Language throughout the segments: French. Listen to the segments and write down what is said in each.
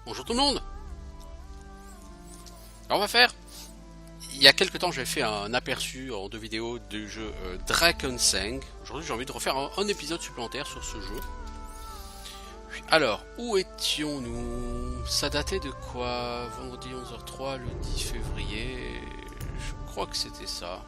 Bonjour tout le monde. Alors on va faire... Il y a quelques temps j'avais fait un aperçu en 2 vidéos du jeu Drakenseng. Aujourd'hui j'ai envie de refaire un épisode supplémentaire sur ce jeu. Alors, où étions-nous? Ça datait de quoi? Vendredi 11h03, le 10 février... Je crois que c'était ça.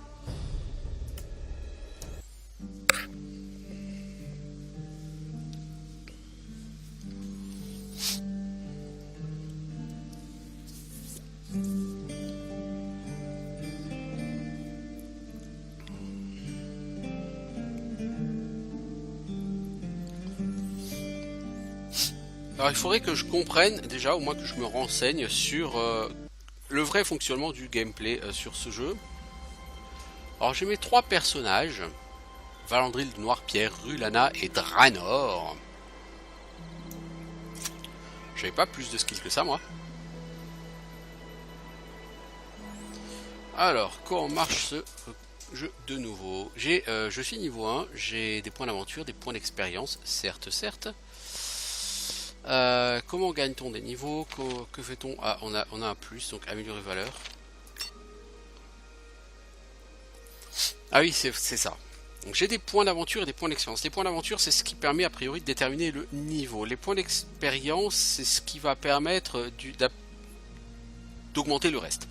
Alors il faudrait que je comprenne déjà, au moins que je me renseigne sur le vrai fonctionnement du gameplay sur ce jeu. Alors j'ai mes 3 personnages, Valandril de Noirpierre, Rulana et Draenor. J'avais pas plus de skills que ça moi. Alors, comment marche ce jeu de nouveau? Je suis niveau 1, j'ai des points d'aventure, des points d'expérience, certes. Comment gagne-t-on des niveaux? Que fait-on? Ah, on a un plus, donc améliorer valeur. Ah oui, c'est ça. Donc j'ai des points d'aventure et des points d'expérience. Les points d'aventure, c'est ce qui permet a priori de déterminer le niveau. Les points d'expérience, c'est ce qui va permettre d'augmenter le reste.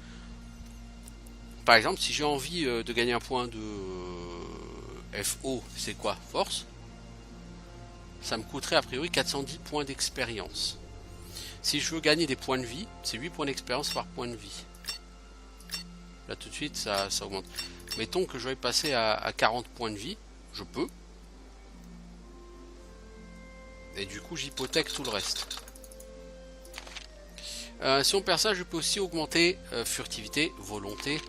Par exemple, si j'ai envie de gagner un point de FO, c'est quoi? Force. Ça me coûterait a priori 410 points d'expérience. Si je veux gagner des points de vie, c'est 8 points d'expérience par point de vie. Là tout de suite, ça augmente. Mettons que je vais passer à 40 points de vie, je peux. Et du coup, j'hypothèque tout le reste. Si on perd ça, je peux aussi augmenter furtivité, volonté.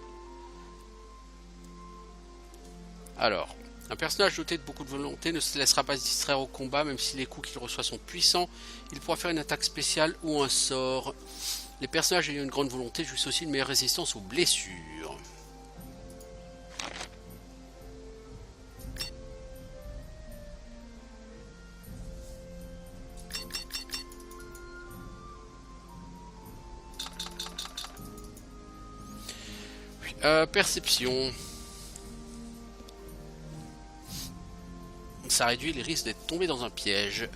Alors, un personnage doté de beaucoup de volonté ne se laissera pas se distraire au combat, même si les coups qu'il reçoit sont puissants. Il pourra faire une attaque spéciale ou un sort. Les personnages ayant une grande volonté jouissent aussi une meilleure résistance aux blessures. Perception. Ça réduit les risques d'être tombé dans un piège.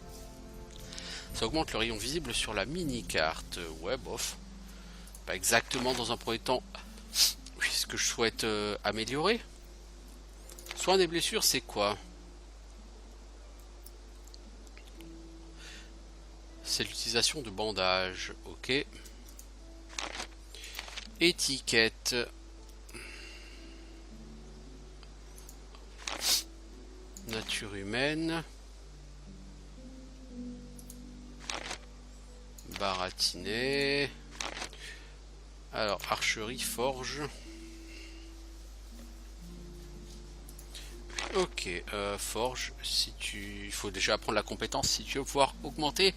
Ça augmente le rayon visible sur la mini-carte. Ouais, bof. Pas exactement dans un premier temps. Oui, ce que je souhaite améliorer. Soin des blessures, c'est quoi? C'est l'utilisation de bandages. Ok. Étiquette. Nature humaine. Baratiner. Alors, archerie, forge. Ok, forge, si tu... Il faut déjà apprendre la compétence si tu veux pouvoir augmenter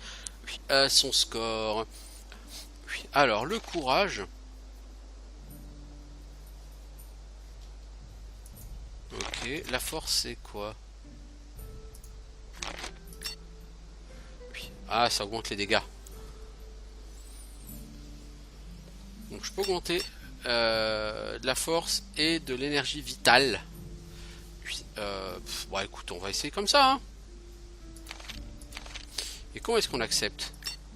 son score. Alors, le courage. Ok, la force c'est quoi? Ah, ça augmente les dégâts. Donc je peux augmenter de la force et de l'énergie vitale. Bon écoute, on va essayer comme ça. Hein. Et comment est-ce qu'on accepte?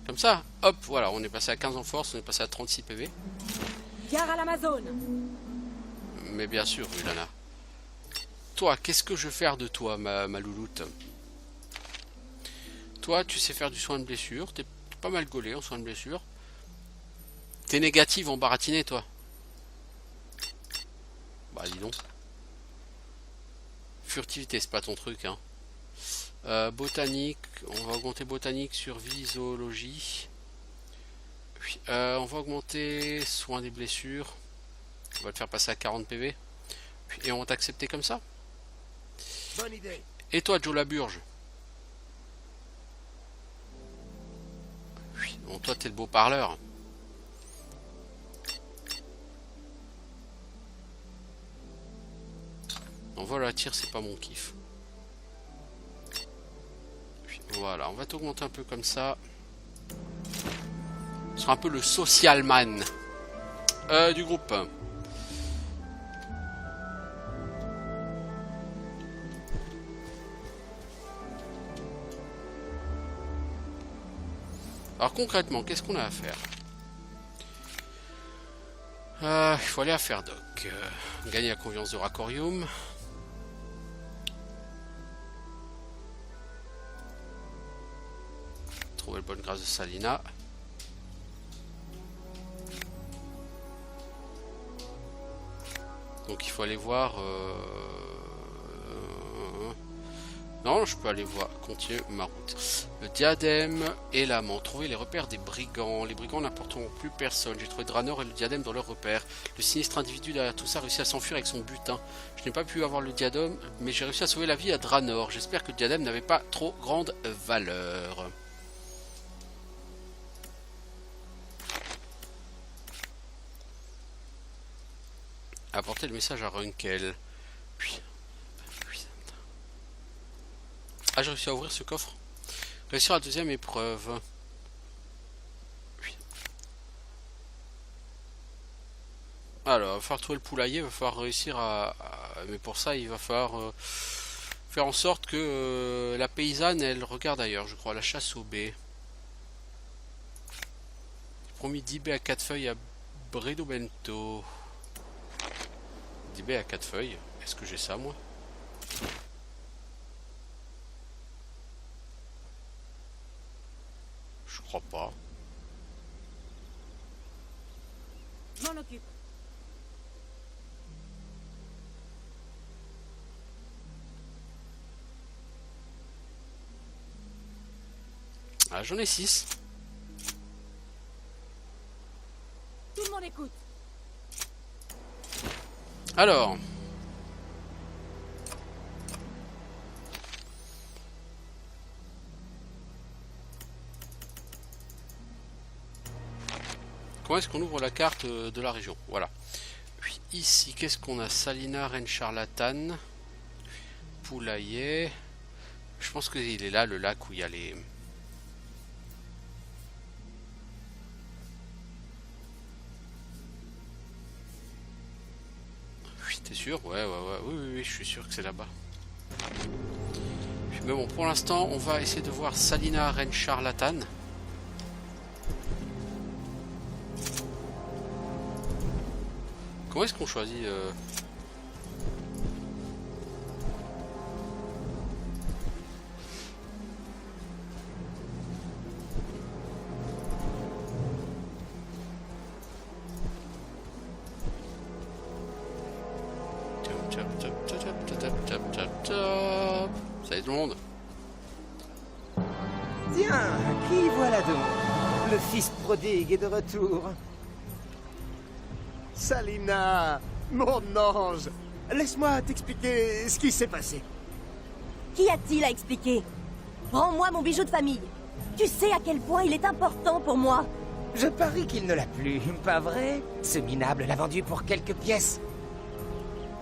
Comme ça, hop, voilà, on est passé à 15 en force, on est passé à 36 PV. Gare à l'Amazone. Mais bien sûr, Ulana. Toi, qu'est-ce que je vais faire de toi, ma louloute? Toi, tu sais faire du soin de blessure, t'es pas mal gaulé en soin de blessure. T'es négative en baratiné, toi. Bah, dis donc. Furtivité, c'est pas ton truc, hein. Botanique, on va augmenter botanique, survie, zoologie. Puis, on va augmenter soin des blessures. On va te faire passer à 40 PV. Puis, et on va t'accepter comme ça. Bonne idée. Et toi, Joe Laburge? Bon, toi, t'es le beau parleur. On va la tir, c'est pas mon kiff. Puis, voilà, on va t'augmenter un peu comme ça. Ce sera un peu le social man du groupe. Alors concrètement, qu'est-ce qu'on a à faire? Il faut aller à Ferdoc. Gagner la confiance de Racorium. Trouver le bonne grâce de Salina. Donc il faut aller voir... Non, je peux aller voir, continuer ma route. Le diadème et l'amant. Trouver les repères des brigands. Les brigands n'apporteront plus personne. J'ai trouvé Draenor et le diadème dans leurs repères. Le sinistre individu derrière tout ça a réussi à s'enfuir avec son butin. Je n'ai pas pu avoir le diadème, mais j'ai réussi à sauver la vie à Draenor. J'espère que le diadème n'avait pas trop grande valeur. Apporter le message à Runkel. Puis... Ah, j'ai réussi à ouvrir ce coffre. Réussir la deuxième épreuve. Alors, il va falloir trouver le poulailler, il va falloir réussir mais pour ça, il va falloir faire en sorte que la paysanne, elle regarde ailleurs, je crois, la chasse au baies. J'ai promis 10 baies à 4 feuilles à Bredobento. 10 baies à 4 feuilles. Est-ce que j'ai ça, moi? Je crois pas. Je m'en occupe. Ah, j'en ai 6. Tout le monde écoute. Alors. Comment est-ce qu'on ouvre la carte de la région? Voilà. Puis ici, qu'est-ce qu'on a? Salina, Reine Charlatane, Poulailler. Je pense qu'il est là, le lac où il y a les... Oui, t'es sûr? Ouais, oui, je suis sûr que c'est là-bas. Mais bon, pour l'instant, on va essayer de voir Salina, Reine Charlatane. Comment est-ce qu'on choisit Salut tout le monde. Tiens, qui voilà donc? Le fils prodigue est de retour. Salina, mon ange, laisse-moi t'expliquer ce qui s'est passé. Qu'y a-t-il à expliquer? Rends-moi mon bijou de famille. Tu sais à quel point il est important pour moi. Je parie qu'il ne l'a plus, pas vrai? Ce minable l'a vendu pour quelques pièces.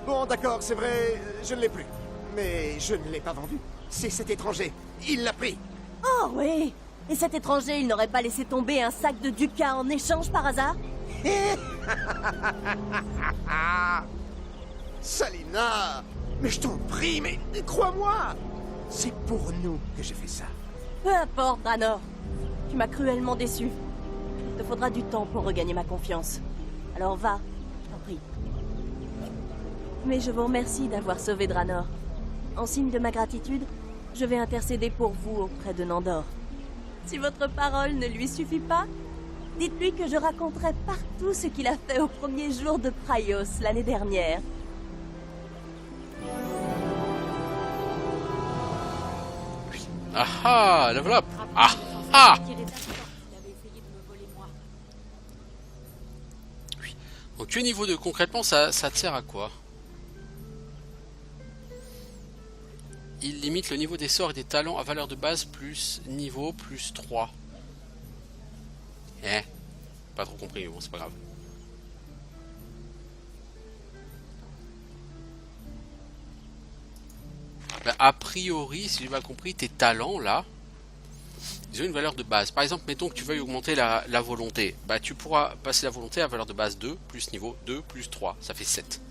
Bon, d'accord, c'est vrai, je ne l'ai plus. Mais je ne l'ai pas vendu. C'est cet étranger. Il l'a pris. Oh oui. Et cet étranger, il n'aurait pas laissé tomber un sac de ducats en échange par hasard? Salina, mais je t'en prie, mais crois-moi, c'est pour nous que j'ai fait ça. Peu importe, Draenor. Tu m'as cruellement déçu. Il te faudra du temps pour regagner ma confiance. Alors va, je t'en prie. Mais je vous remercie d'avoir sauvé Draenor. En signe de ma gratitude, je vais intercéder pour vous auprès de Nandor. Si votre parole ne lui suffit pas, dites-lui que je raconterai partout ce qu'il a fait au premier jour de Praios l'année dernière. Ah ah, la voilà. Ah ah. Oui. Donc tu es niveau 2, concrètement ça te sert à quoi? Il limite le niveau des sorts et des talents à valeur de base plus niveau plus 3. Pas trop compris, mais bon, c'est pas grave. Bah, a priori, si j'ai pas compris, tes talents là, ils ont une valeur de base. Par exemple, mettons que tu veuilles augmenter la volonté. Bah, tu pourras passer la volonté à valeur de base 2, plus niveau 2, plus 3. Ça fait 7.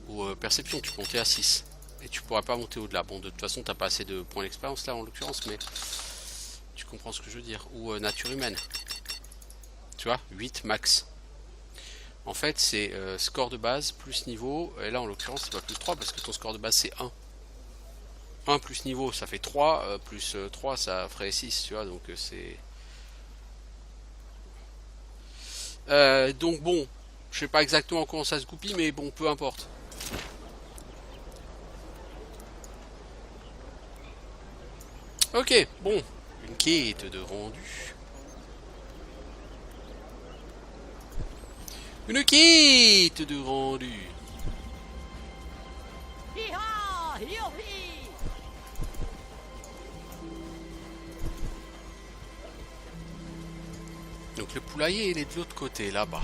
Ou perception, tu peux monter à 6. Et tu pourras pas monter au-delà. Bon, de toute façon, t'as pas assez de points d'expérience là, en l'occurrence, mais tu comprends ce que je veux dire. Ou nature humaine. Tu vois, 8 max. En fait, c'est score de base plus niveau. Et là, en l'occurrence, c'est pas plus 3 parce que ton score de base, c'est 1. 1 plus niveau, ça fait 3. Plus 3, ça ferait 6, tu vois. Donc, c'est... donc, bon, je sais pas exactement comment ça se goupille, mais bon, peu importe. Ok, bon. Une quête de rendu. Une quête de rendu. Hi-ha! Hi-ho-hi! Donc le poulailler, il est de l'autre côté, là-bas.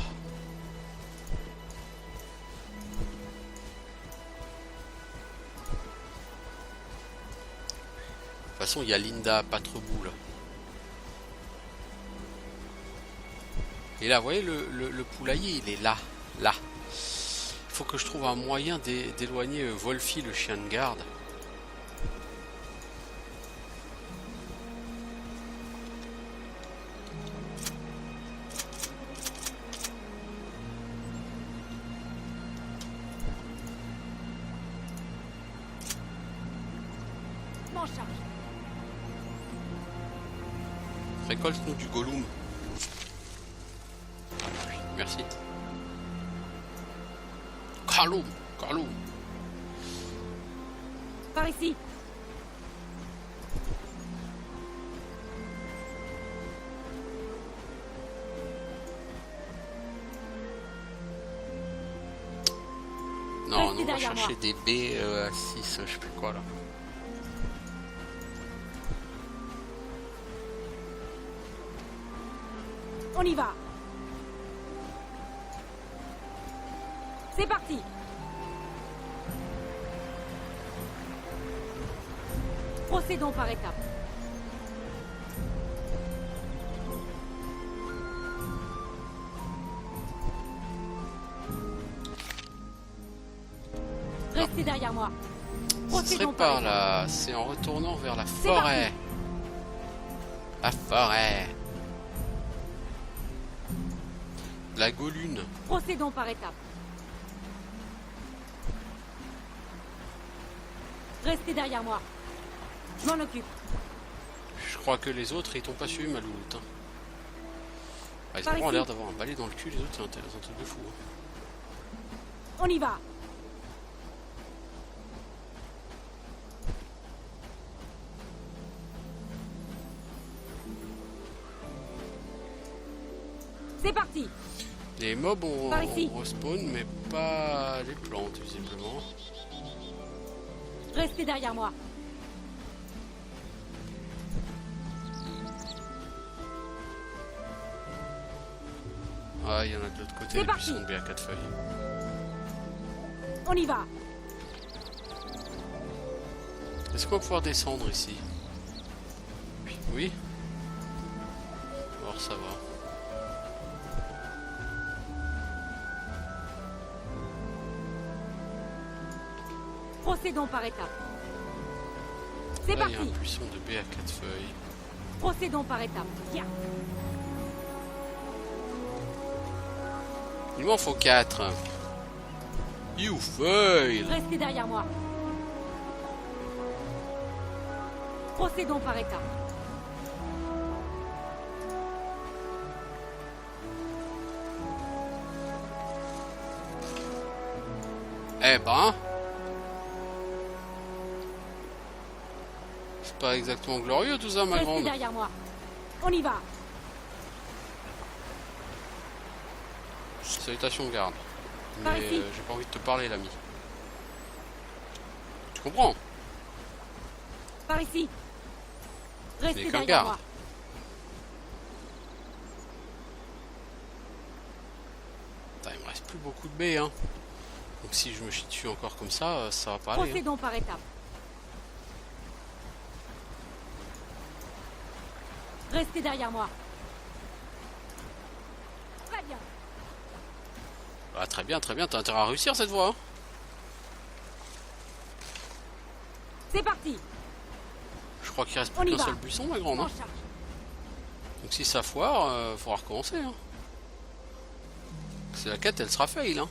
De toute façon, il y a Linda Patrebout, là. Et là, vous voyez, le poulailler, il est là. Là. Il faut que je trouve un moyen d'éloigner Wolfie, le chien de garde. M'en charge. Récolte-nous du Gollum. Oui, merci. Gollum, Gollum. Par ici. Non, Restez on va derrière chercher moi. des baies à 6, je sais plus quoi là. On y va. C'est parti. Procédons par étapes. Restez derrière moi. Ce serait Procédons par étapes. là, c'est en retournant vers la C'est forêt. La forêt. La Golune. Procédons par étapes. Restez derrière moi. Je m'en occupe. Je crois que les autres, ils t'ont pas suivi ma louloute. Hein. Ah, ils Par ont vraiment ici. l'air d'avoir un balai dans le cul, les autres, c'est un truc de fou. Hein. On y va. C'est parti. Les mobs ont Par ici. respawn, mais pas les plantes, visiblement. Restez derrière moi. Ah, il y en a de l'autre côté, C'est les parti. buissons de baies à 4 feuilles. On y va. Est-ce qu'on va pouvoir descendre ici? Oui. Alors ça va. Procédons par étapes. C'est Là, il y a un parti. buisson de baies à 4 feuilles. Procédons par étapes. Tiens. Il m'en faut 4. You fail. Restez derrière moi. Procédons par étapes. Eh ben. C'est pas exactement glorieux tout ça, ma Restez grande. derrière moi. On y va. Salutations, garde. Par Mais ici. j'ai pas envie de te parler, l'ami. Tu comprends? Par ici. n'est Restez qu'un derrière garde. moi. Putain, il me reste plus beaucoup de baies, hein. Donc si je me chie dessus encore comme ça va pas aller. Hein. Procédons par étapes. Restez derrière moi. Très bien. Ah, très bien, t'as intérêt à réussir cette fois. Hein. C'est parti. Je crois qu'il reste On plus y qu'un va. seul buisson, ma grande. En Hein. charge. Donc si ça foire, faudra recommencer. Hein. C'est la quête, elle sera fail. Hein.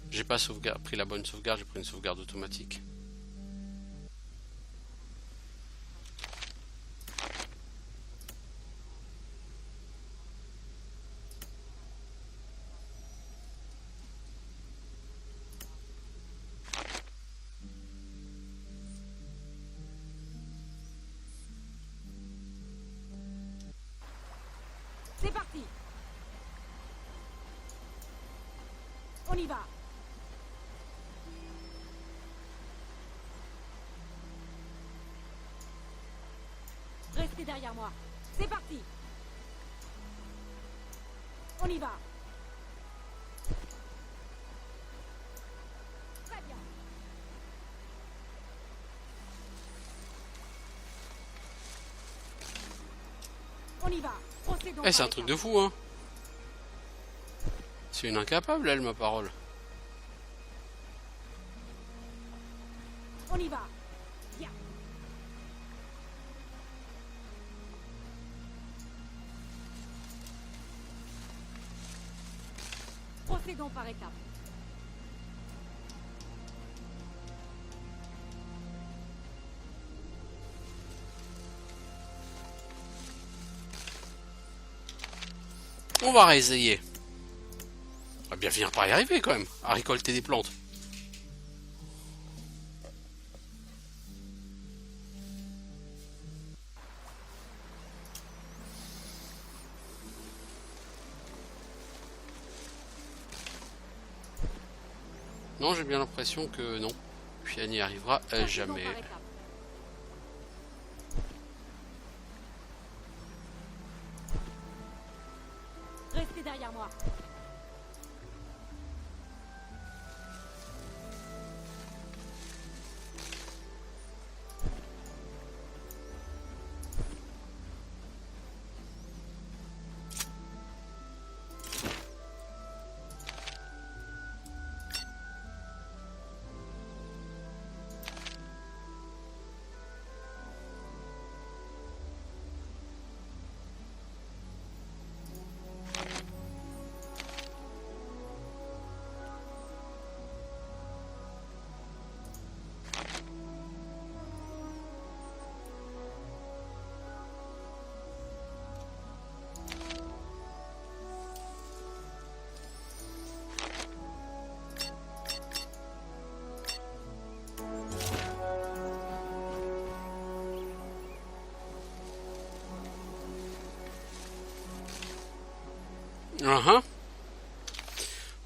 J'ai pas pris la bonne sauvegarde, j'ai pris une sauvegarde automatique. C'est parti. On y va. Restez derrière moi. C'est parti. On y va. Très bien. On y va. Procédons Eh, c'est par un truc étapes. de fou, hein. C'est une incapable, elle, ma parole. On y va. Bien. Procédons par étapes. On va réessayer. On va bien finir par y arriver quand même, à récolter des plantes. Non, j'ai bien l'impression que non. Puis elle n'y arrivera Procédons jamais. par étapes. Restez derrière moi.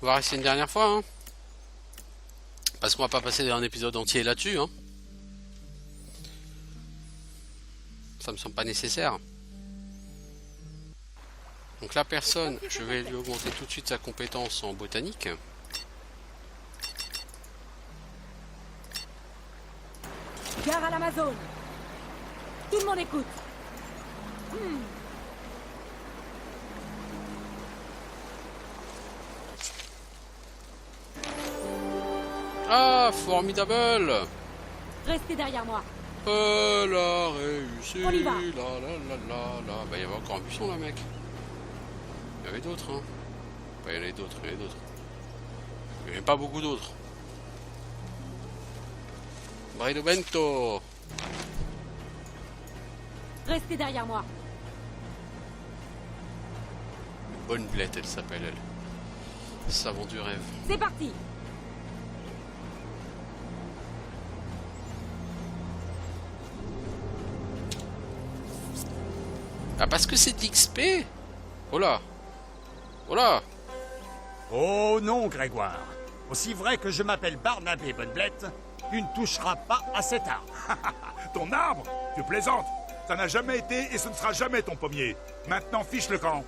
On va rester une dernière fois, hein. Parce qu'on va pas passer un épisode entier là-dessus, hein. Ça me semble pas nécessaire. Donc la personne, je vais lui augmenter tout de suite sa compétence en botanique. Gare à l'Amazone. Tout le monde écoute. Ah, formidable! Restez derrière moi. Elle a réussi! On y va. Bah, il y avait encore un buisson là, mec. Il y avait d'autres, hein. Bah, il y en avait d'autres, il y en avait d'autres. Il n'y avait pas beaucoup d'autres. Brido Bento! Restez derrière moi. Bonne blette, elle s'appelle, elle. Savon du rêve. C'est parti. Ah, parce que c'est d'XP? Oh là! Oh là! Oh non, Grégoire. Aussi vrai que je m'appelle Barnabé Bonneblette, tu ne toucheras pas à cet arbre. Ton arbre? Tu plaisantes. Ça n'a jamais été et ce ne sera jamais ton pommier. Maintenant, fiche le camp.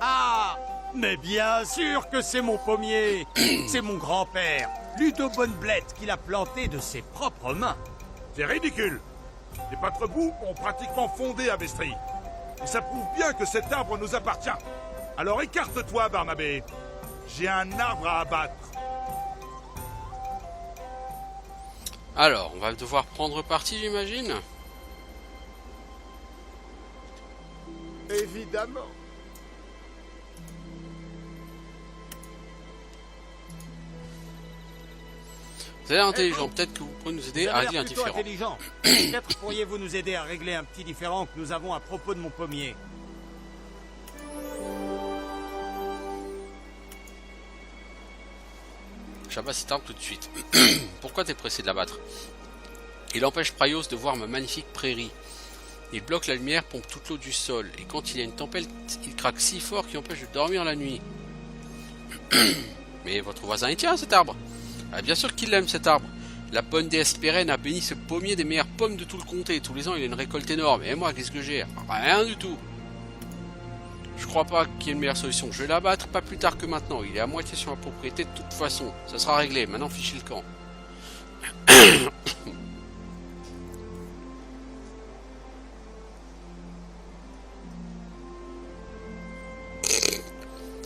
Ah! Mais bien sûr que c'est mon pommier. C'est mon grand-père, Ludo Bonneblette, qui l'a planté de ses propres mains. C'est ridicule. Les patreboux ont pratiquement fondé à Vestry. Et ça prouve bien que cet arbre nous appartient. Alors écarte-toi, Barnabé. J'ai un arbre à abattre. Alors, on va devoir prendre parti, j'imagine. Évidemment. Vous êtes intelligent, peut-être que vous pourrez nous aider Vous à avez régler un l'air plutôt différend. intelligent. Peut-être pourriez-vous nous aider à régler un petit différend que nous avons à propos de mon pommier. J'abatte cet arbre tout de suite. Pourquoi t'es pressé de l'abattre? Il empêche Praios de voir ma magnifique prairie. Il bloque la lumière, pompe toute l'eau du sol. Et quand il y a une tempête, il craque si fort qu'il empêche de dormir la nuit. Mais votre voisin, il tient cet arbre. Ah, bien sûr qu'il l'aime cet arbre. La bonne déesse pérenne a béni ce pommier des meilleures pommes de tout le comté. Tous les ans, il a une récolte énorme. Et moi, qu'est-ce que j'ai? Rien du tout. Je crois pas qu'il y ait une meilleure solution. Je vais l'abattre pas plus tard que maintenant. Il est à moitié sur ma propriété de toute façon. Ça sera réglé. Maintenant, fichez le camp.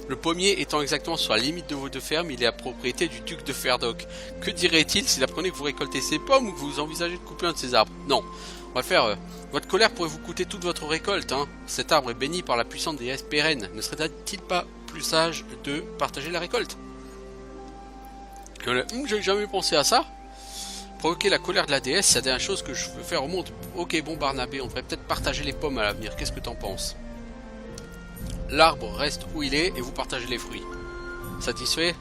Le pommier étant exactement sur la limite de vos deux fermes, il est la propriété du duc de Ferdoc. Que dirait-il s'il apprenait que vous récoltez ses pommes ou que vous envisagez de couper un de ses arbres? Non. On va faire... votre colère pourrait vous coûter toute votre récolte. Hein. Cet arbre est béni par la puissance des déesses pérennes. Ne serait-il pas plus sage de partager la récolte? J'ai jamais pensé à ça. Provoquer la colère de la déesse, c'est la dernière chose que je veux faire au monde. Ok, bon Barnabé, on devrait peut-être partager les pommes à l'avenir. Qu'est-ce que t'en penses? L'arbre reste où il est et vous partagez les fruits. Satisfait?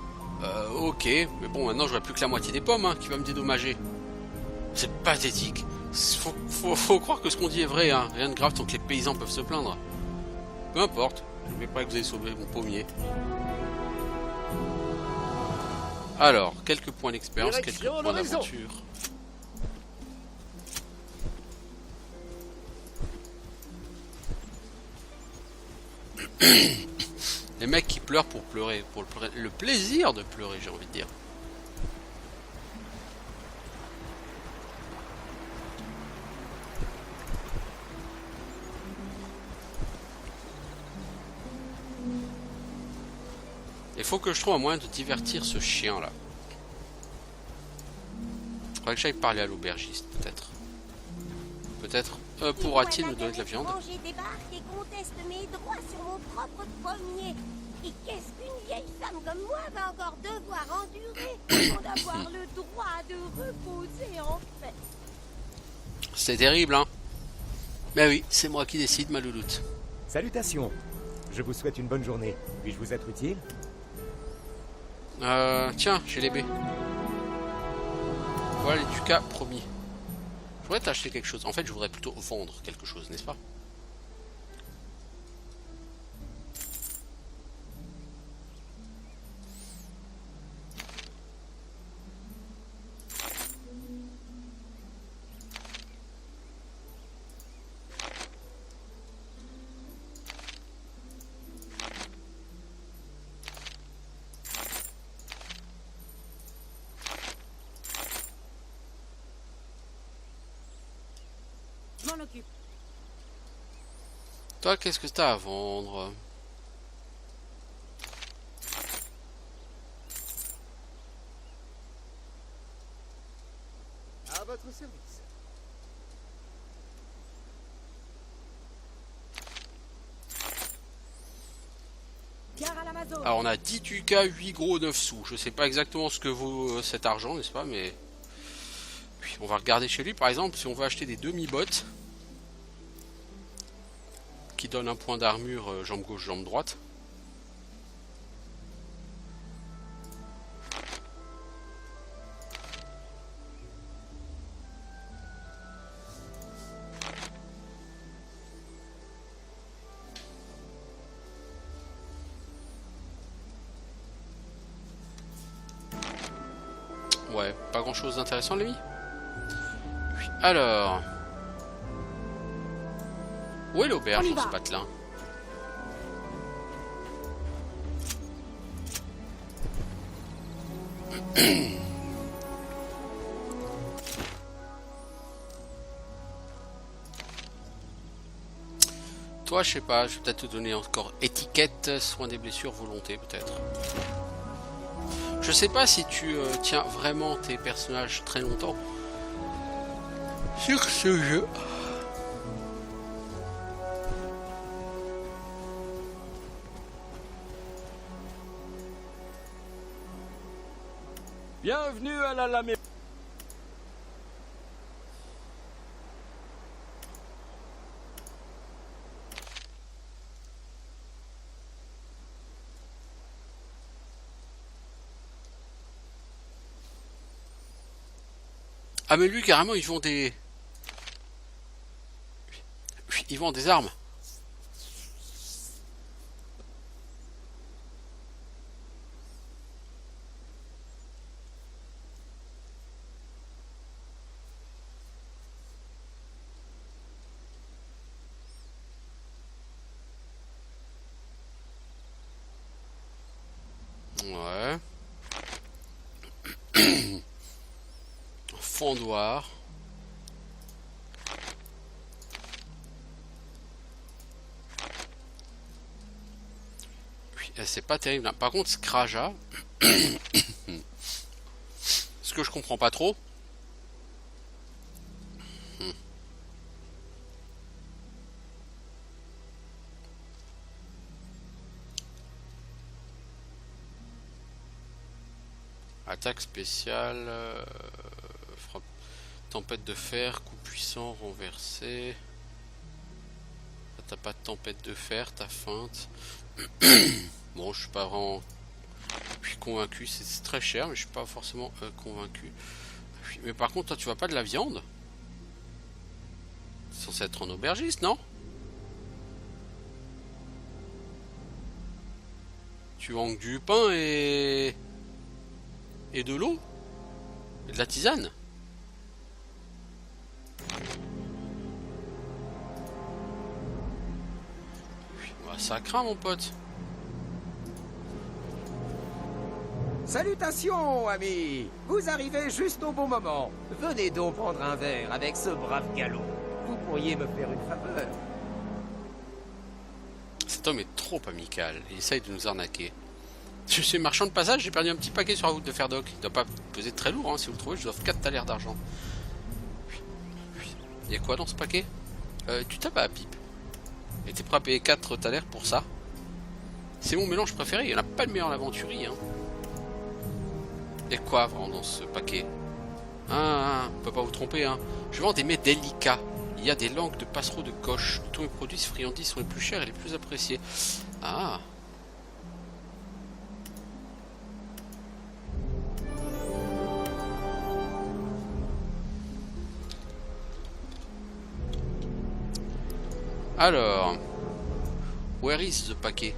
Ok, mais bon, maintenant j'aurai plus que la moitié des pommes qui va me dédommager. C'est pathétique. Faut croire que ce qu'on dit est vrai, hein. Rien de grave tant que les paysans peuvent se plaindre. Peu importe, je ne vais pas que vous ayez sauvé mon pommier. Alors, quelques points d'expérience, quelques Direction points l'horizon. d'aventure. Les mecs qui pleurent pour pleurer, pour le plaisir de pleurer, j'ai envie de dire. Il faut que je trouve un moyen de divertir ce chien là. Faudrait que j'aille parler à l'aubergiste, peut-être. Peut-être pourra-t-il nous donner de la viande? Manger débarque et conteste mes droits sur mon propre pommier. Et qu'est-ce qu'une vieille femme comme moi va encore devoir endurer avant d'avoir le droit de reposer en paix? C'est terrible, hein? Mais oui, c'est moi qui décide, ma louloute. Salutations. Je vous souhaite une bonne journée. Puis-je vous être utile? Tiens, j'ai les baies. Voilà les ducats promis. Je voudrais t'acheter quelque chose. En fait, je voudrais plutôt vendre quelque chose, n'est-ce pas? Je m'en occupe. Toi, qu'est-ce que t'as à vendre? À votre service. Gare à l'Amazon. Alors, on a 10 ducats, 8 gros, 9 sous. Je sais pas exactement ce que vaut cet argent, n'est-ce pas? Mais puis, on va regarder chez lui, par exemple, si on veut acheter des demi-bottes qui donnent un point d'armure jambe gauche, jambe droite. Ouais, pas grand chose d'intéressant, les amis. Alors, où est l'auberge On y dans ce va. patelin? Toi, je sais pas, je vais peut-être te donner encore étiquette, soin des blessures, volonté, peut-être. Je sais pas si tu tiens vraiment tes personnages très longtemps sur ce jeu. Bienvenue à la Lamé. Ah mais lui carrément ils vont des... Ils vendent des armes. Ouais. Fondoir. Oui, c'est pas terrible. Hein. Par contre, Skraja. Ce que je comprends pas trop. Attaque spéciale, frappe, tempête de fer, coup puissant, renversé. T'as pas de tempête de fer, t'as feinte. Bon, je suis pas vraiment convaincu, c'est très cher, mais je suis pas forcément convaincu. Mais par contre, toi, tu vois pas de la viande? C'est censé être en aubergiste, non? Tu vends du pain et de l'eau et de la tisane. Bah, ça craint mon pote. Salutations, amis. Vous arrivez juste au bon moment. Venez donc prendre un verre avec ce brave galop. Vous pourriez me faire une faveur. Cet homme est trop amical. Il essaye de nous arnaquer. Je suis marchand de passage, j'ai perdu un petit paquet sur la route de Ferdoc. Il doit pas peser très lourd, hein. Si vous le trouvez, je vous offre 4 thalers d'argent. Il y a quoi dans ce paquet? Tu tapes à la pipe. Et t'es prêt à payer 4 thalers pour ça? C'est mon mélange préféré, il n'y en a pas de meilleur en aventurie. Hein. Il y a quoi vraiment dans ce paquet? On peut pas vous tromper. Hein. Je vends des mets délicats. Il y a des langues de passereau de coche. Tous mes produits friandises sont les plus chers et les plus appréciés. Ah. Alors, where is the paquet?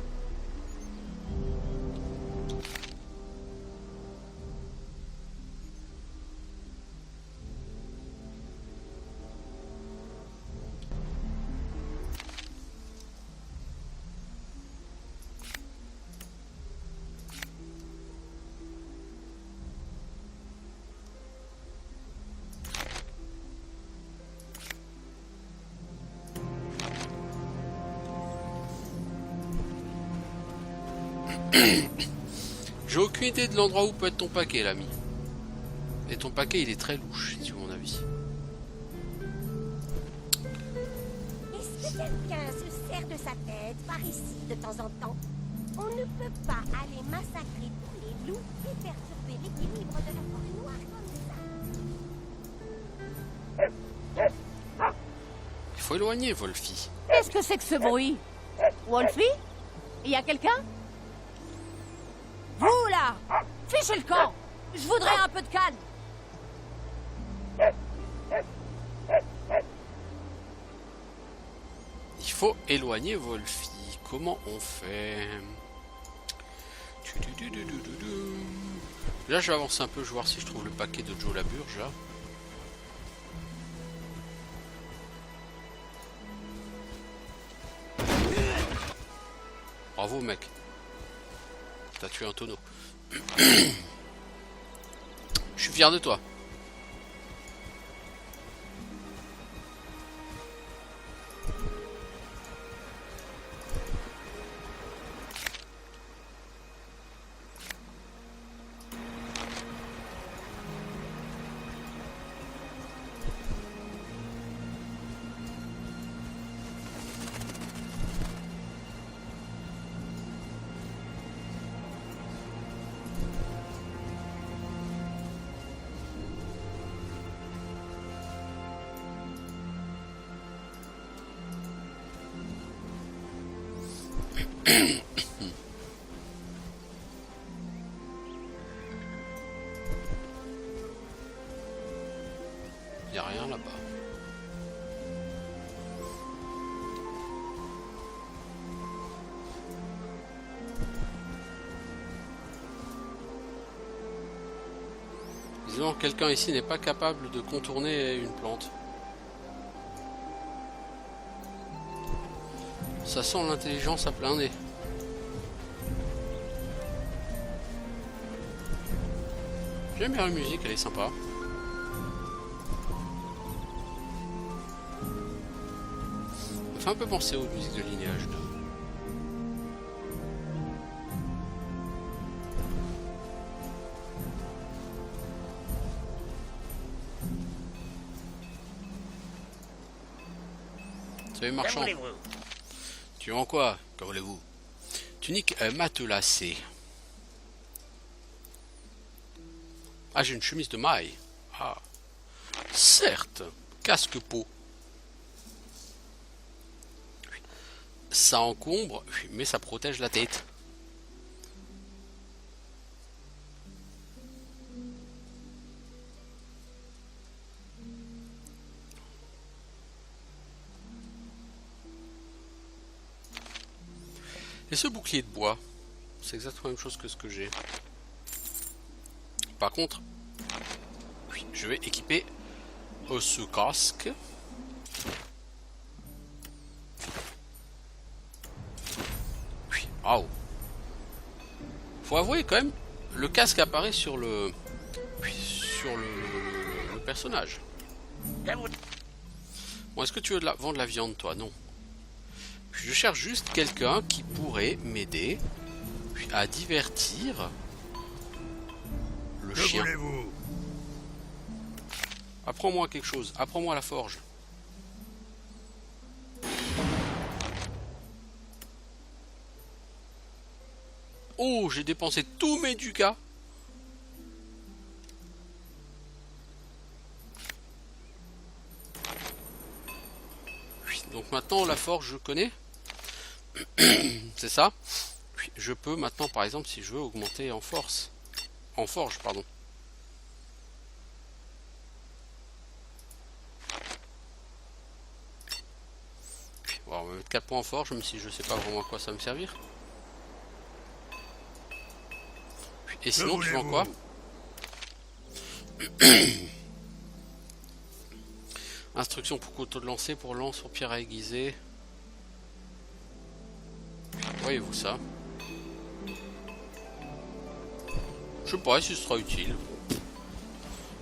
J'ai aucune idée de l'endroit où peut être ton paquet, l'ami. Et ton paquet, il est très louche, si tu veux mon avis. Est-ce que quelqu'un se sert de sa tête par ici de temps en temps? On ne peut pas aller massacrer tous les loups et perturber l'équilibre de la forêt noire comme ça. Il faut éloigner, Wolfie. Qu'est-ce que c'est que ce bruit? Wolfie? Il y a quelqu'un? Vous là! Fichez le camp! Je voudrais un peu de calme! Il faut éloigner Wolfie. Comment on fait? Là, je vais avancer un peu, je vais voir si je trouve le paquet de Joe Laburge, là. Bravo, mec. T'as tué un tonneau. Je suis fier de toi. Y a rien là-bas. Disons, quelqu'un ici n'est pas capable de contourner une plante. Ça sent l'intelligence à plein nez. J'aime bien la musique, elle est sympa. Ça fait un peu penser aux musiques de Lineage 2. Salut marchand. Tu vends quoi? Que voulez-vous? Tunique matelassée. Ah, j'ai une chemise de maille. Ah. Certes. Casque peau. Ça encombre, mais ça protège la tête. Et ce bouclier de bois, c'est exactement la même chose que ce que j'ai. Par contre, je vais équiper ce casque. Waouh. Faut avouer quand même, le casque apparaît sur le personnage. Bon, est-ce que tu veux vendre de la viande, toi? Non. Je cherche juste quelqu'un qui pourrait m'aider à divertir le chien. Apprends-moi quelque chose. Apprends-moi la forge. Oh, j'ai dépensé tous mes ducats. Donc maintenant la forge je connais. C'est ça. Je peux maintenant par exemple si je veux augmenter en force. En forge pardon. Bon, on va mettre 4 points en forge même si je sais pas vraiment à quoi ça va me servir. Et sinon tu vends quoi? Instruction pour couteau de lancer, pour lance, pour pierre à aiguiser. Voyez-vous ça? Je sais pas si ce sera utile. De toute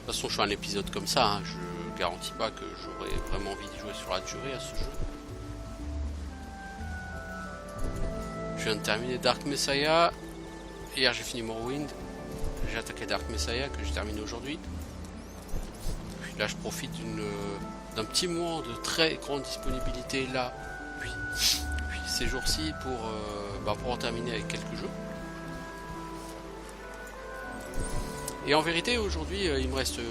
façon je fais un épisode comme ça, hein. Je garantis pas que j'aurai vraiment envie d'y jouer sur la durée à ce jeu. Je viens de terminer Dark Messiah. Hier j'ai fini Morrowind. J'ai attaqué Dark Messiah que j'ai terminé aujourd'hui. Là je profite d'un petit moment de très grande disponibilité là, puis ces jours-ci pour en terminer avec quelques jeux. Et en vérité aujourd'hui il me reste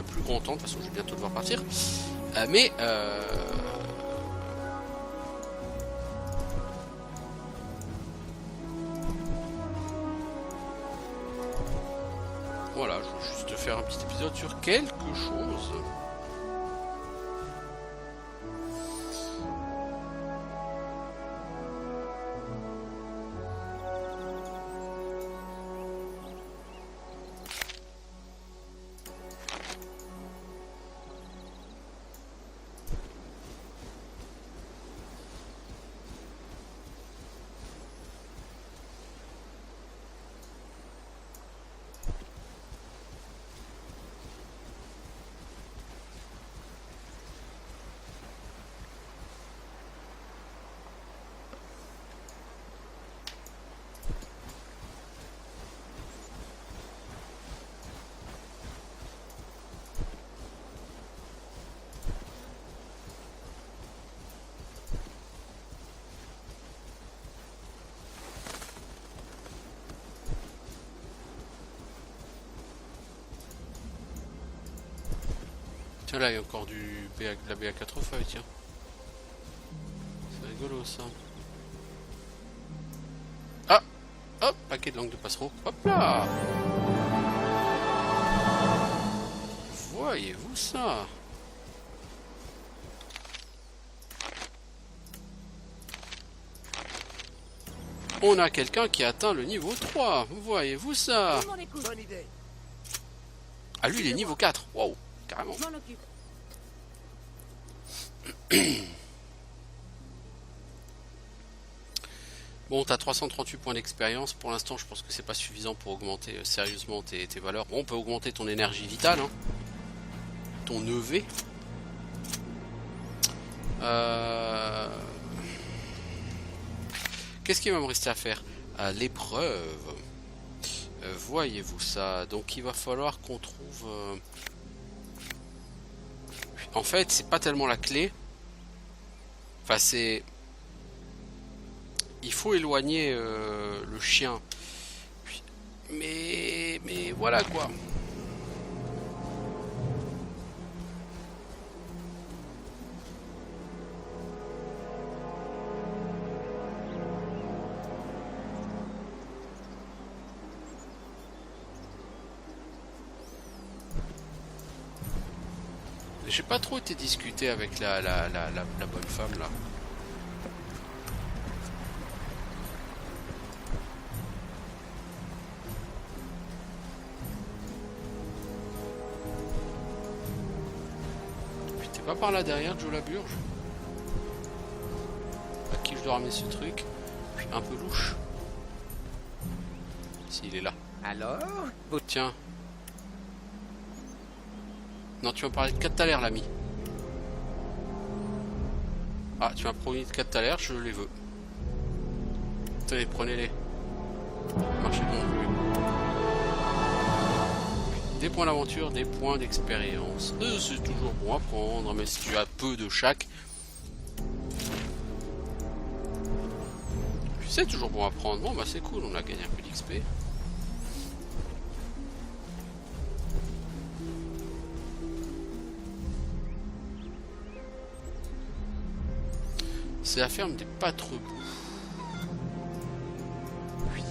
plus grand temps, de toute façon je vais bientôt devoir partir. Voilà, je veux juste faire un petit épisode sur quelque chose. Tiens, là, il y a encore la BA4 feuilles, tiens. C'est rigolo, ça. Ah! Hop! Paquet de langue de passereau. Hop là! Voyez-vous ça? On a quelqu'un qui a atteint le niveau 3. Voyez-vous ça? Tout le monde écoute. Bonne idée. Ah, lui, il est niveau 4. Waouh, carrément. Je m'en occupe. Bon, t'as 338 points d'expérience. Pour l'instant, je pense que c'est pas suffisant pour augmenter sérieusement tes valeurs. Bon, on peut augmenter ton énergie vitale, hein. Ton EV. Qu'est-ce qu'il va me rester à faire? L'épreuve. Voyez-vous ça? Donc il va falloir qu'on trouve... En fait, c'est pas tellement la clé. Enfin, c'est... Il faut éloigner le chien. Mais voilà quoi. J'ai pas trop été discuté avec la bonne femme là. Puis t'es pas par là derrière, Joe la Burge? À qui je dois ramener ce truc? Puis un peu louche. S'il est là. Alors? Tiens. Non, tu m'as parlé de 4 thalers, l'ami. Ah, tu m'as promis de 4 thalers, je les veux. Tenez, prenez-les. Marchez donc. Des points d'aventure, des points d'expérience. C'est toujours bon à prendre, mais si tu as peu de chaque... C'est toujours bon à prendre. Bon, bah c'est cool, on a gagné un peu d'XP. C'est la ferme des Patrebous. Oui.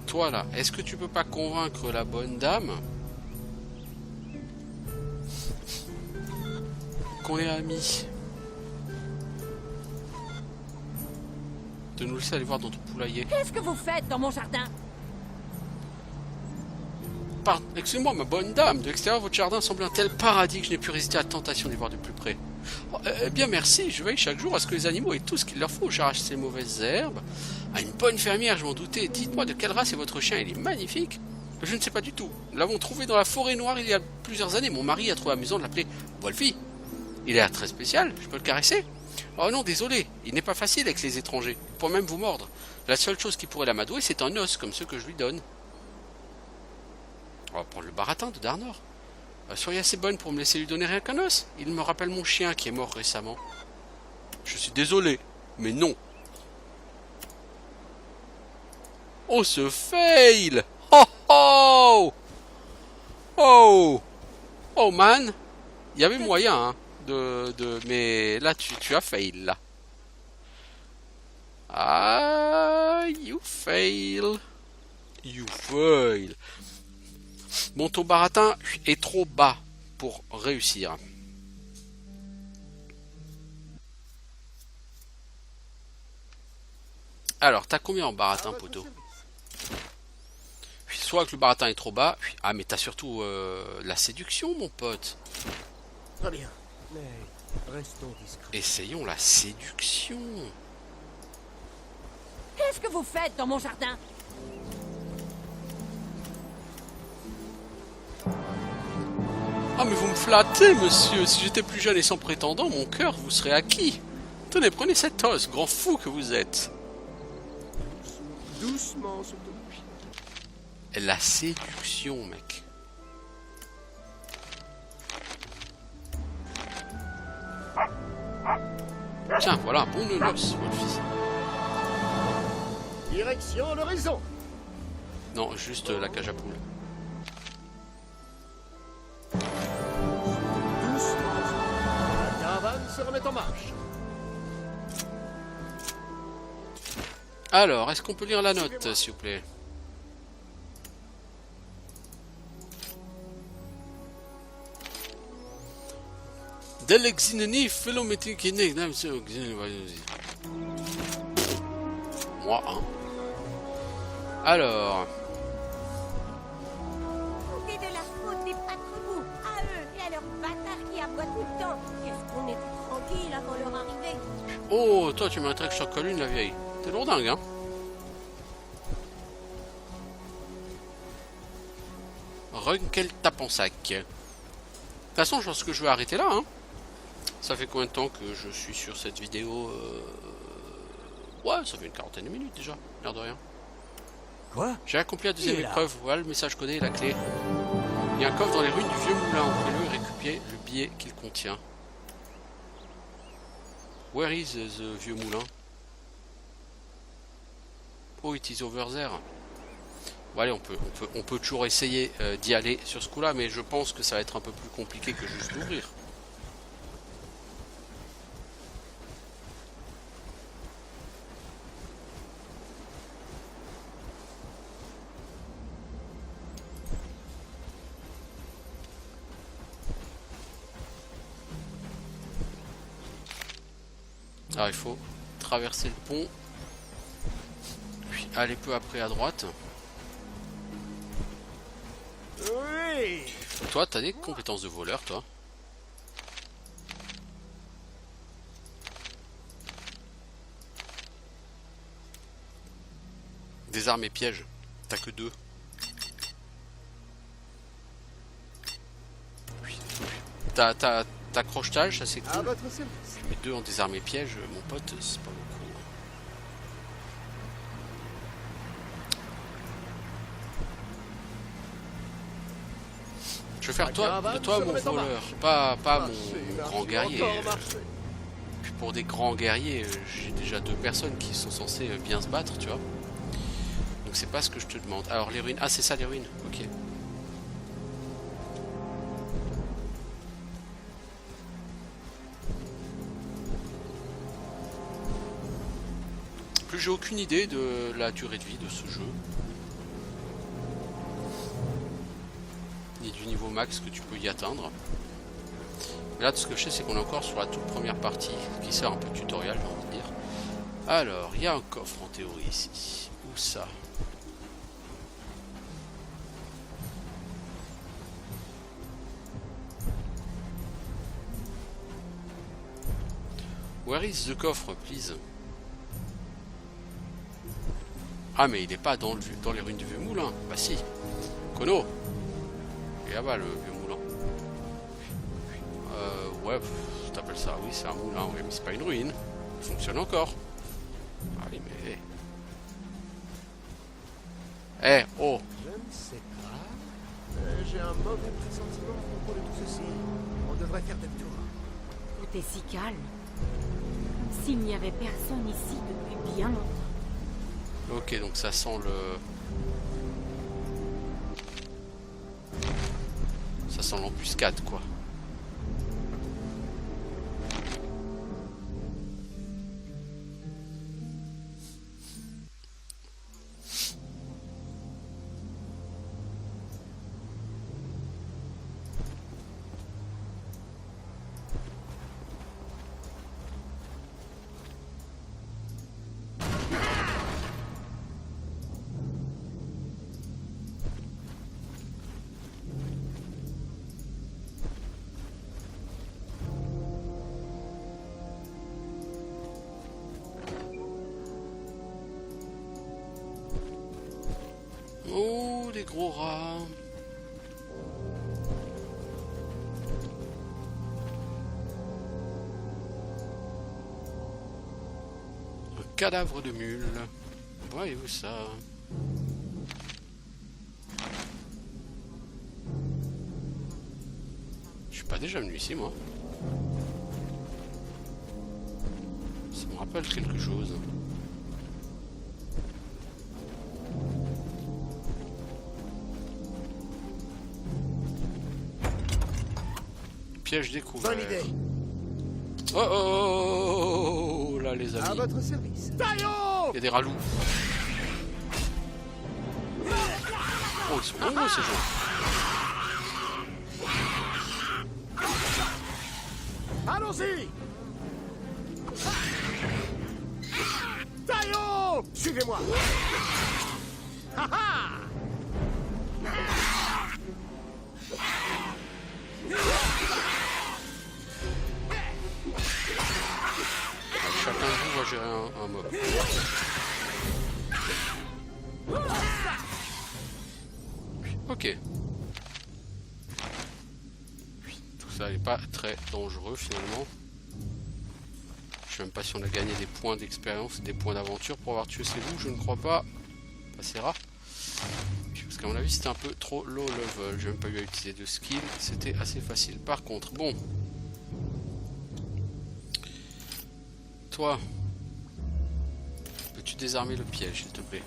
Toi là, est-ce que tu peux pas convaincre la bonne dame qu'on est amis? De nous laisser aller voir dans ton poulailler. Qu'est-ce que vous faites dans mon jardin? Excusez-moi, ma bonne dame, de l'extérieur, votre jardin semble un tel paradis que je n'ai pu résister à la tentation d'y voir de plus près. Oh, eh bien, merci, je veille chaque jour à ce que les animaux aient tout ce qu'il leur faut. J'arrache ces mauvaises herbes. À une bonne fermière, je m'en doutais. Dites-moi de quelle race est votre chien, il est magnifique. Je ne sais pas du tout. Nous l'avons trouvé dans la forêt noire il y a plusieurs années. Mon mari a trouvé amusant de l'appeler Wolfie. Il a l'air très spécial, je peux le caresser? Oh non, désolé, il n'est pas facile avec les étrangers. Il pourrait même vous mordre. La seule chose qui pourrait l'amadouer, c'est un os, comme ceux que je lui donne. On va prendre le baratin de Darnor. Soyez assez bonne pour me laisser lui donner rien qu'un os. Il me rappelle mon chien qui est mort récemment. Je suis désolé, mais non. Oh, ce fail! Oh oh! Oh! Oh man! Il y avait moyen, hein, mais là, tu as fail, là. Ah, you fail. You fail. Bon, ton baratin est trop bas pour réussir. Alors, t'as combien en baratin, poteau? Soit que le baratin est trop bas. Ah, mais t'as surtout la séduction, mon pote. Très bien, mais restons discrets. Essayons la séduction. Qu'est-ce que vous faites dans mon jardin? Ah, mais vous me flattez, monsieur. Si j'étais plus jeune et sans prétendant, mon cœur vous serait acquis. Tenez, prenez cet os, grand fou que vous êtes. Doucement, surtout. La séduction, mec. Tiens, voilà un bon nonos, votre fils. Direction l'horizon. Non, juste la cage à poules. Doucement. La caravane se remet en marche. Alors, est-ce qu'on peut lire la note, s'il vous plaît? Delexineni, philométrique, moi, hein. Alors. C'est de la faute des patrons, à eux et à leurs bâtards qui aboient tout le temps. Qu'est-ce qu'on était tranquille avant leur arrivée. Oh, toi, tu m'intrigues sur Colune, la vieille. T'es lourdingue, hein. Runkel tape en sac. De toute façon, je pense que je vais arrêter là, hein. Ça fait combien de temps que je suis sur cette vidéo Ouais, ça fait une quarantaine de minutes déjà, l'air de rien. Quoi? J'ai accompli la deuxième épreuve, voilà le message codé et la clé. Il y a un coffre dans les ruines du vieux moulin, ouvrez-le et récupérez le billet qu'il contient. Where is the vieux moulin? Oh, it is over there. Bon allez, on peut toujours essayer d'y aller sur ce coup-là, mais je pense que ça va être un peu plus compliqué que juste d'ouvrir. Alors il faut traverser le pont, puis aller peu après à droite. Oui. Toi, t'as des compétences de voleur, toi. Des armes et pièges, t'as que 2. T'as crochetage, ça c'est À cool. votre service. Mais 2 en désarmé et piège, mon pote, c'est pas beaucoup. Je vais faire de toi mon voleur, pas mon grand guerrier. Puis pour des grands guerriers, j'ai déjà 2 personnes qui sont censées bien se battre, tu vois. Donc c'est pas ce que je te demande. Alors les ruines, ah c'est ça les ruines, ok. Plus j'ai aucune idée de la durée de vie de ce jeu. Ni du niveau max que tu peux y atteindre. Mais là, tout ce que je sais, c'est qu'on est encore sur la toute première partie, qui sert un peu de tutoriel, j'ai envie de dire. Alors, il y a un coffre en théorie ici. Où ça? Where is the coffre, please? Ah, mais il n'est pas dans les ruines du vieux moulin. Bah si. Kono. Et là-bas, le vieux moulin. Ouais, t'appelles ça, oui, c'est un moulin, oui, mais c'est pas une ruine. Il fonctionne encore. Allez, mais... Eh, oh. Je ne sais pas. J'ai un mauvais pressentiment à propos de tout ceci. On devrait faire demi-tour. Tout est si calme. Comme s'il n'y avait personne ici depuis bien longtemps. Ok, donc ça sent le... Ça sent l'embuscade, quoi. Oh, les gros rats. Un cadavre de mule. Voyez-vous ça? Je suis pas déjà venu ici, moi. Ça me rappelle quelque chose. Piège découvert. Bonne idée. Oh, oh, oh, oh, là les À amis. votre service. Taillot! Il y a des ralous. Oh, ils sont nombreux ces gens. Allons-y! Taillot! Suivez-moi! Ha ha! Chacun de vous va gérer un mob. Ok. Tout ça n'est pas très dangereux finalement. Je sais même pas si on a gagné des points d'expérience, des points d'aventure pour avoir tué ces loups, je ne crois pas. C'est rare. Parce qu'à mon avis c'était un peu trop low level. J'ai même pas eu à utiliser de skill, c'était assez facile. Par contre, bon. Toi, peux-tu désarmer le piège, s'il te plaît?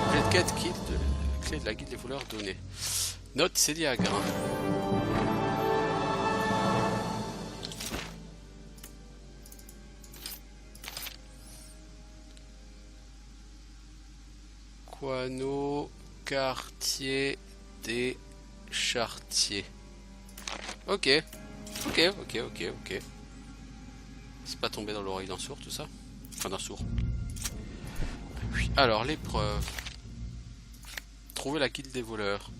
Objet de quête, clé de la guilde des voleurs donnée. Note Céliagre. Quano, quartier des Chartiers. Ok, ok. C'est pas tombé dans l'oreille d'un sourd tout ça? Enfin d'un sourd. Oui. Alors l'épreuve. Trouver la guilde des voleurs.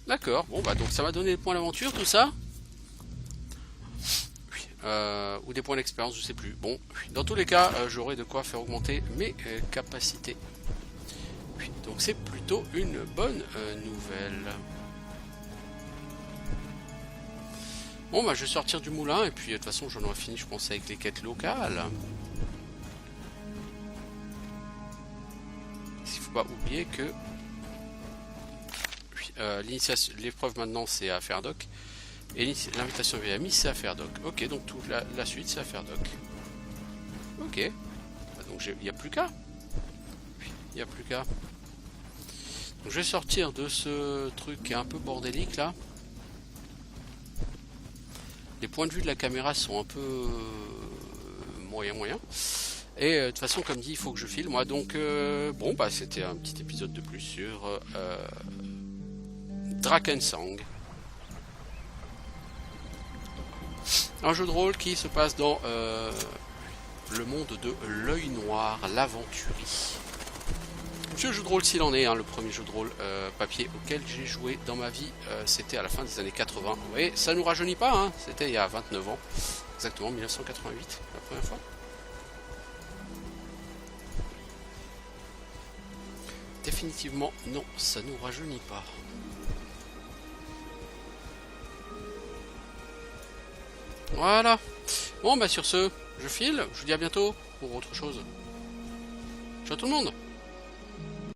D'accord, bon bah donc ça m'a donné des points d'aventure tout ça. Oui. Ou des points d'expérience, je sais plus. Bon, dans tous les cas, j'aurai de quoi faire augmenter mes capacités. Oui. Donc c'est plutôt une bonne nouvelle. Bon bah je vais sortir du moulin et puis de toute façon j'en aurai fini je pense avec les quêtes locales. Il faut pas oublier que l'épreuve maintenant c'est à Ferdoc et l'invitation VMI c'est à Ferdoc. Ok, donc toute la suite c'est à Ferdoc. Ok, donc il n'y a plus qu'à. Il n'y a plus qu'à. Donc je vais sortir de ce truc qui est un peu bordélique là. Les points de vue de la caméra sont un peu moyen. Et de toute façon, comme dit, il faut que je file moi. Donc, bon, bah, c'était un petit épisode de plus sur Drakensang. Un jeu de rôle qui se passe dans le monde de l'œil noir, l'aventurie. Ce jeu de rôle s'il en est, hein, le premier jeu de rôle papier auquel j'ai joué dans ma vie, c'était à la fin des années 80. Vous voyez, ça nous rajeunit pas, hein, c'était il y a 29 ans, exactement 1988, la première fois. Définitivement, non, ça nous rajeunit pas. Voilà. Bon, bah sur ce, je file, je vous dis à bientôt pour autre chose. Ciao tout le monde.